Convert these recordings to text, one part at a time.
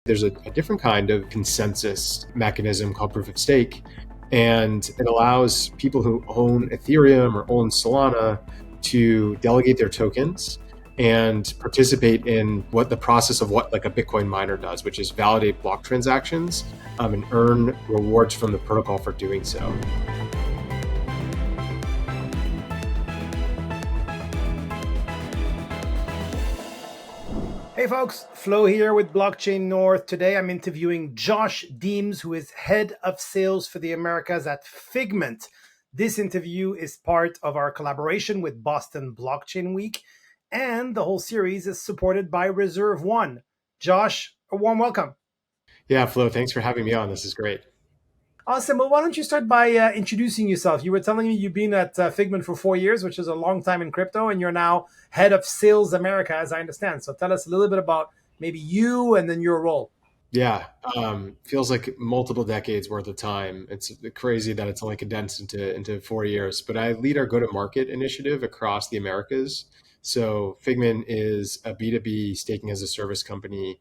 There's a different kind of consensus mechanism called proof of stake, and it allows people who own Ethereum or own Solana to delegate their tokens and participate in what the process of what like a Bitcoin miner does, which is validate block transactions and earn rewards from the protocol for doing so. Hey folks, Flo here with Blockchain North. Today I'm interviewing Josh Deems, who is head of sales for the Americas at Figment. This interview is part of our collaboration with Boston Blockchain Week, and the whole series is supported by Reserve One. Josh, a warm welcome. Yeah, Flo, thanks for having me on. This is great. Awesome. Well, why don't you start by introducing yourself? You were telling me you've been at Figment for 4 years, which is a long time in crypto, and you're now head of sales America, as I understand. So tell us a little bit about maybe you and then your role. Yeah, feels like multiple decades worth of time. It's crazy that it's only condensed into 4 years. But I lead our go-to-market initiative across the Americas. So Figment is a B2B staking as a service company.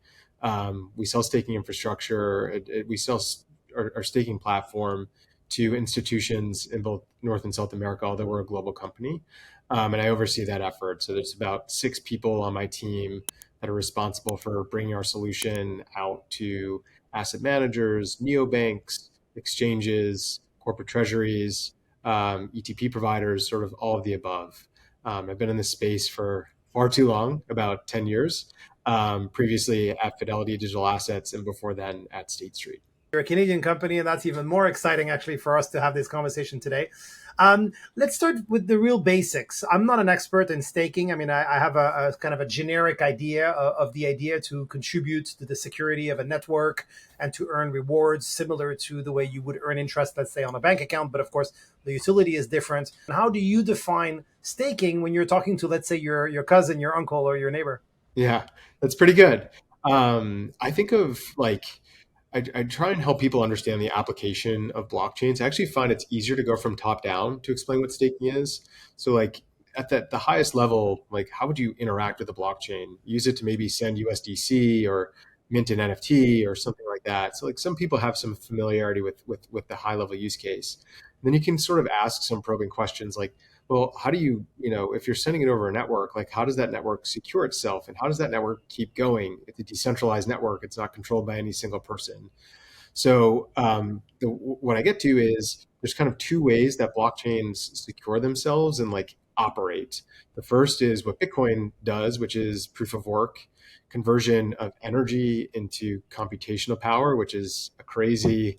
We sell staking infrastructure. We sell our staking platform to institutions in both North and South America, although we're a global company. And I oversee that effort. So there's about 6 people on my team that are responsible for bringing our solution out to asset managers, neobanks, exchanges, corporate treasuries, ETP providers, sort of all of the above. I've been in this space for far too long, about 10 years, previously at Fidelity Digital Assets and before then at State Street. You're a Canadian company, and that's even more exciting actually for us to have this conversation today. Let's start with the real basics. I'm not an expert in staking. I mean, I have a kind of a generic idea of the idea to contribute to the security of a network and to earn rewards similar to the way you would earn interest, let's say, on a bank account. But of course, the utility is different. How do you define staking when you're talking to, let's say, your cousin, your uncle, or your neighbor? Yeah, that's pretty good. I think of like I try and help people understand the application of blockchains. I actually find it's easier to go from top down to explain what staking is. So like at the highest level, like how would you interact with the blockchain? Use it to maybe send USDC or mint an NFT or something like that. So like some people have some familiarity with the high level use case. Then you can sort of ask some probing questions like, well, how do you, if you're sending it over a network, like how does that network secure itself and how does that network keep going? It's a decentralized network. It's not controlled by any single person. So what I get to is there's kind of two ways that blockchains secure themselves and like operate. The first is what Bitcoin does, which is proof of work, conversion of energy into computational power, which is a crazy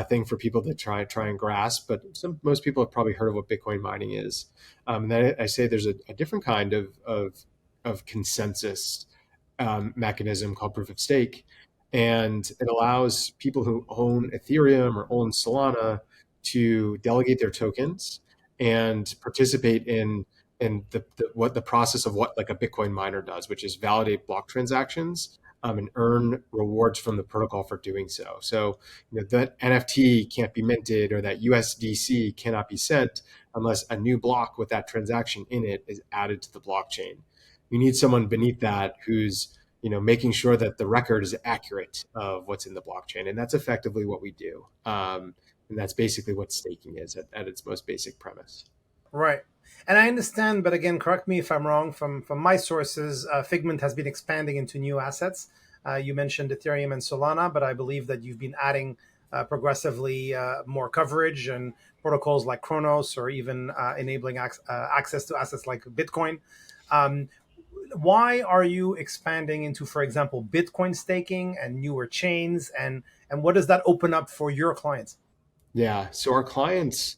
thing for people to try and grasp. But most people have probably heard of what Bitcoin mining is. And then I say there's a different kind of consensus mechanism called proof of stake, and it allows people who own Ethereum or own Solana to delegate their tokens and participate in what the process of what like a Bitcoin miner does, which is validate block transactions and earn rewards from the protocol for doing so. So that NFT can't be minted or that USDC cannot be sent unless a new block with that transaction in it is added to the blockchain. You need someone beneath that who's making sure that the record is accurate of what's in the blockchain, and that's effectively what we do. And that's basically what staking is at its most basic premise. Right. And I understand, but again, correct me if I'm wrong. From my sources, Figment has been expanding into new assets. You mentioned Ethereum and Solana, but I believe that you've been adding progressively more coverage and protocols like Chronos, or even enabling access to assets like Bitcoin. Um, why are you expanding into, for example, Bitcoin staking and newer chains, and what does that open up for your clients? Yeah. So our clients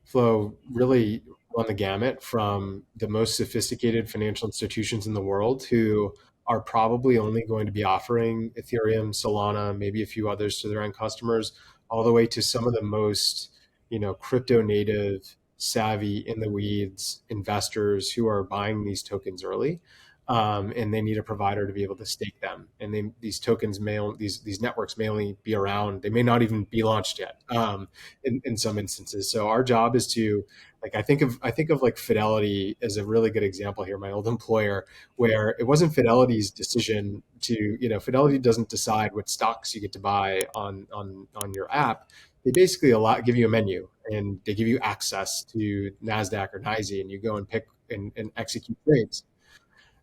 flow really run the gamut from the most sophisticated financial institutions in the world who are probably only going to be offering Ethereum, Solana, maybe a few others to their end customers, all the way to some of the most, crypto native, savvy, in the weeds investors who are buying these tokens early. and they need a provider to be able to stake them. And these tokens these networks may only be around; they may not even be launched yet in some instances. So our job is to like I think of like Fidelity as a really good example here. My old employer, where it wasn't Fidelity's decision to Fidelity doesn't decide what stocks you get to buy on your app. They basically give you a menu and they give you access to Nasdaq or NYSE, and you go and pick and execute trades.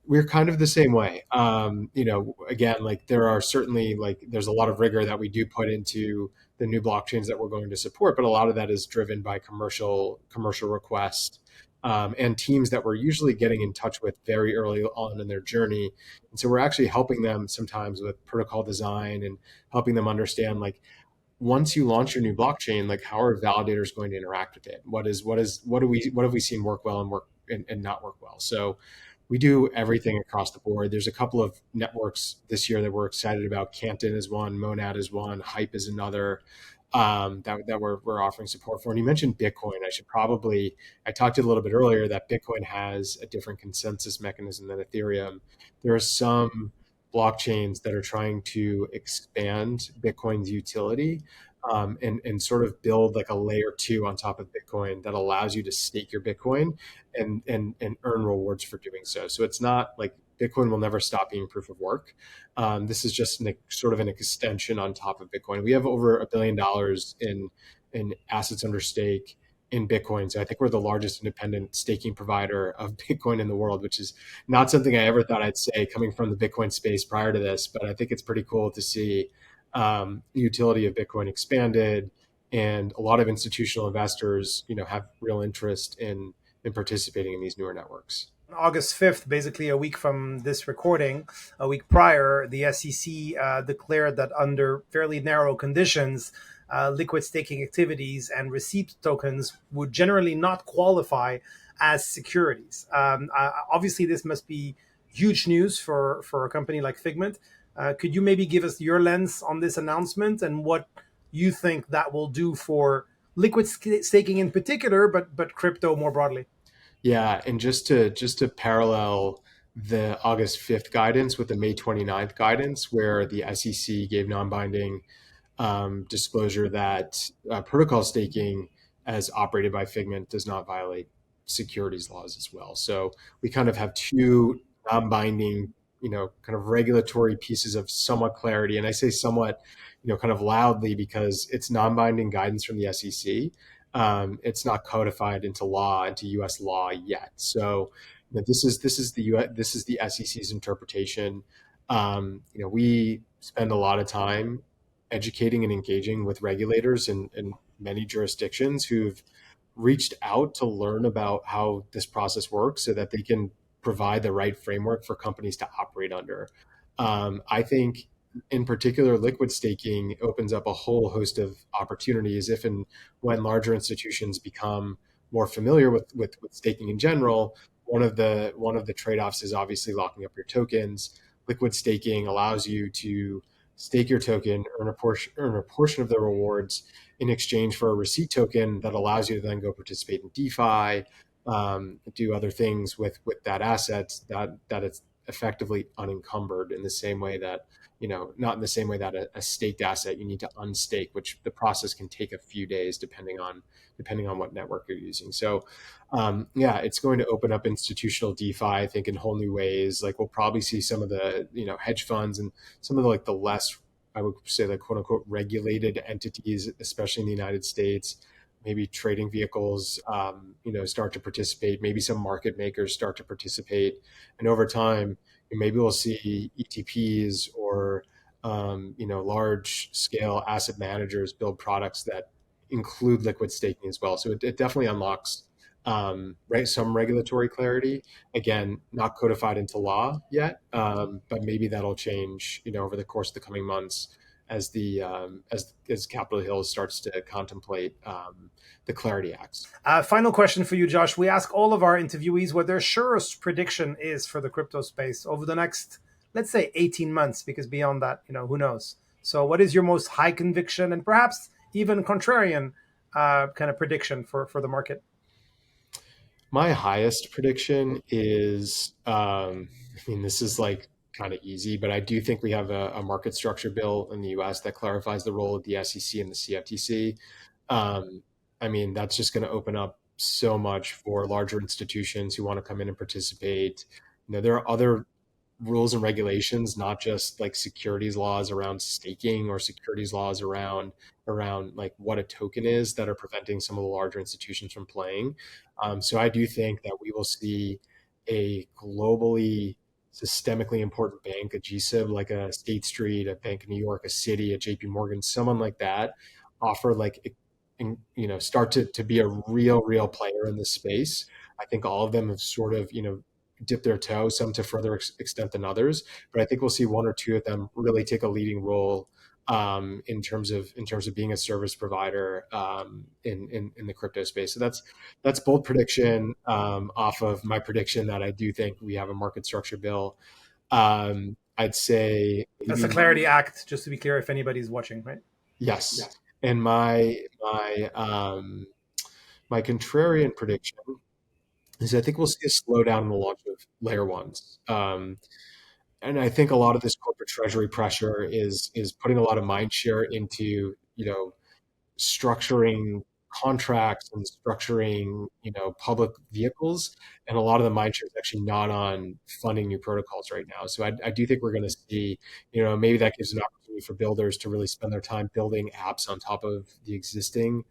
We're kind of the same way. Again, like there are certainly like there's a lot of rigor that we do put into the new blockchains that we're going to support, but a lot of that is driven by commercial requests and teams that we're usually getting in touch with very early on in their journey. And so we're actually helping them sometimes with protocol design and helping them understand like once you launch your new blockchain, like how are validators going to interact with it? What have we seen work well and not work well? So we do everything across the board. There's a couple of networks this year that we're excited about. Canton is one, Monad is one, Hype is another that we're offering support for. And you mentioned Bitcoin. I talked to you a little bit earlier that Bitcoin has a different consensus mechanism than Ethereum. There are some blockchains that are trying to expand Bitcoin's utility and sort of build like a layer two on top of Bitcoin that allows you to stake your Bitcoin and earn rewards for doing so. So it's not like Bitcoin will never stop being proof of work. This is just sort of an extension on top of Bitcoin. We have over $1 billion in assets under stake in Bitcoin. So I think we're the largest independent staking provider of Bitcoin in the world, which is not something I ever thought I'd say coming from the Bitcoin space prior to this. But I think it's pretty cool to see the utility of Bitcoin expanded, and a lot of institutional investors, have real interest in participating in these newer networks. August 5th, basically a week from this recording, a week prior, the SEC declared that under fairly narrow conditions, liquid staking activities and receipt tokens would generally not qualify as securities. Obviously, this must be huge news for a company like Figment. Could you maybe give us your lens on this announcement and what you think that will do for liquid staking in particular, but crypto more broadly? Yeah, and just to parallel the August 5th guidance with the May 29th guidance, where the SEC gave non-binding disclosure that protocol staking as operated by Figment does not violate securities laws as well. So we kind of have two non-binding, kind of regulatory pieces of somewhat clarity. And I say somewhat, kind of loudly because it's non-binding guidance from the SEC. It's not codified into law, into U.S. law yet. So this is the SEC's interpretation. We spend a lot of time educating and engaging with regulators in many jurisdictions who've reached out to learn about how this process works so that they can provide the right framework for companies to operate under. I think, in particular, liquid staking opens up a whole host of opportunities if and when larger institutions become more familiar with staking in general. One of the trade-offs is obviously locking up your tokens. Liquid staking allows you to stake your token, earn a portion of the rewards in exchange for a receipt token that allows you to then go participate in DeFi, do other things with that asset that it's effectively unencumbered in the same way that not in the same way that a staked asset you need to unstake, which the process can take a few days depending on what network you're using. So yeah, it's going to open up institutional DeFi, I think, in whole new ways. Like we'll probably see some of the hedge funds and some of the like the less, I would say, like quote unquote regulated entities, especially in the United States, maybe trading vehicles, start to participate. Maybe some market makers start to participate, and over time, maybe we'll see ETPs or large scale asset managers build products that include liquid staking as well. So it definitely unlocks some regulatory clarity. Again, not codified into law yet, but maybe that'll change, over the course of the coming months as the as Capitol Hill starts to contemplate the Clarity Acts. Final question for you, Josh. We ask all of our interviewees what their surest prediction is for the crypto space over the next, let's say, 18 months, because beyond that, who knows? So, what is your most high conviction and perhaps even contrarian kind of prediction for the market? My highest prediction is I mean, this is like kind of easy, but I do think we have a market structure bill in the US that clarifies the role of the SEC and the CFTC. Um, I mean, that's just going to open up so much for larger institutions who want to come in and participate. There are other rules and regulations, not just like securities laws around staking or securities laws around like what a token is, that are preventing some of the larger institutions from playing. So I do think that we will see a globally systemically important bank, a GSIB, like a State Street, a Bank of New York, a Citi, a JP Morgan, someone like that, offer like start to be a real player in this space. I think all of them have sort of dip their toe, some to further extent than others. But I think we'll see one or two of them really take a leading role in terms of being a service provider in the crypto space. So that's bold prediction off of my prediction that I do think we have a market structure bill. I'd say That's the maybe Clarity Act, just to be clear, if anybody's watching, right? yes. And my contrarian prediction is I think we'll see a slowdown in the launch of layer ones. And I think a lot of this corporate treasury pressure is putting a lot of mind share into structuring contracts and structuring public vehicles, and a lot of the mind share is actually not on funding new protocols right now. So I do think we're going to see maybe that gives an opportunity for builders to really spend their time building apps on top of the existing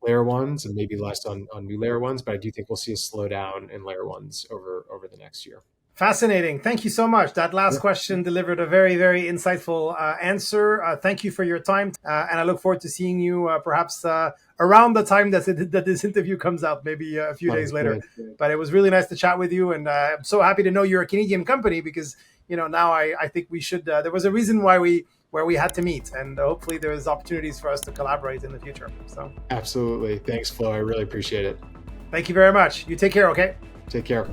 layer ones and maybe less on new layer ones. But I do think we'll see a slowdown in layer ones over the next year. Fascinating. Thank you so much. That last question delivered a very, very insightful answer. Thank you for your time. And I look forward to seeing you perhaps around the time that this interview comes out, maybe a few days later. But it was really nice to chat with you. And I'm so happy to know you're a Canadian company because, now I think we should, there was a reason where we had to meet, and hopefully there's opportunities for us to collaborate in the future. So Absolutely. Thanks, Flo. I really appreciate it. thank you very much. You take care, okay? Take care.